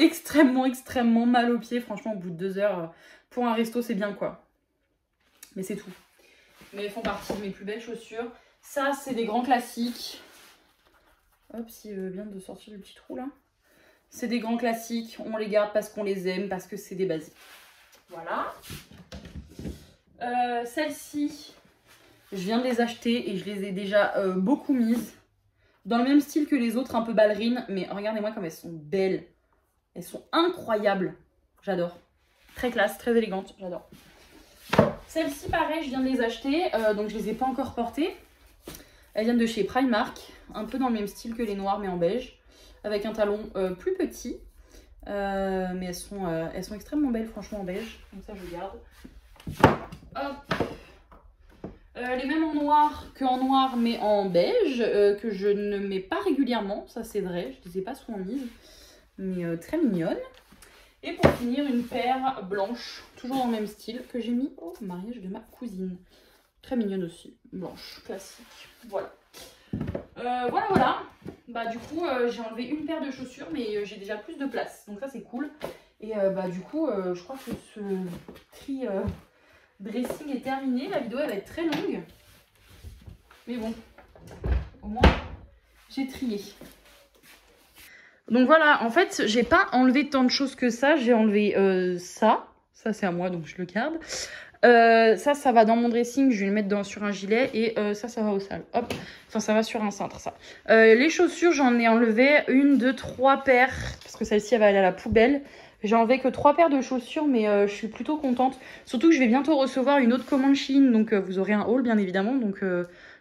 mal aux pieds. Franchement, au bout de 2 heures, pour un resto, c'est bien quoi. Mais c'est tout. Mais elles font partie de mes plus belles chaussures. Ça, c'est des grands classiques. Hop, s'il veut bien de sortir du petit trou là. C'est des grands classiques, on les garde parce qu'on les aime, parce que c'est des basiques. Voilà. Celles-ci, je viens de les acheter et je les ai déjà beaucoup mises. Dans le même style que les autres, un peu ballerines. Mais regardez-moi comme elles sont belles. Elles sont incroyables. J'adore. Très classe, très élégante, j'adore. Celles-ci, pareil, je viens de les acheter. Donc je les ai pas encore portées. Elles viennent de chez Primark. Un peu dans le même style que les noires, mais en beige. Avec un talon plus petit. Mais elles sont extrêmement belles, franchement, en beige. Donc ça, je garde. Hop. Les mêmes en noir qu'en noir, mais en beige. Que je ne mets pas régulièrement. Ça, c'est vrai. Je ne les ai pas souvent mises. Mais très mignonnes. Et pour finir, une paire blanche. Toujours dans le même style. Que j'ai mis au mariage de ma cousine. Très mignonne aussi. Blanche, classique. Voilà. Voilà. Bah du coup j'ai enlevé une paire de chaussures mais j'ai déjà plus de place. Donc ça c'est cool. Et bah du coup je crois que ce tri dressing est terminé. La vidéo elle va être très longue. Mais bon, au moins j'ai trié. Donc voilà, en fait j'ai pas enlevé tant de choses que ça. J'ai enlevé ça. Ça c'est à moi donc je le garde. Ça va dans mon dressing, je vais le mettre sur un gilet et ça va au sale. Hop, enfin ça va sur un cintre ça. Les chaussures, j'en ai enlevé 1, 2, 3 paires parce que celle-ci elle va aller à la poubelle. J'ai enlevé que 3 paires de chaussures mais je suis plutôt contente. Surtout que je vais bientôt recevoir une autre commande Shein donc vous aurez un haul bien évidemment. Donc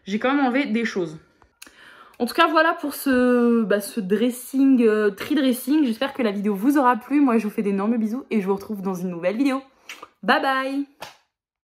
j'ai quand même enlevé des choses. En tout cas voilà pour ce dressing, tri dressing. J'espère que la vidéo vous aura plu. Moi je vous fais d'énormes bisous et je vous retrouve dans une nouvelle vidéo. Bye bye!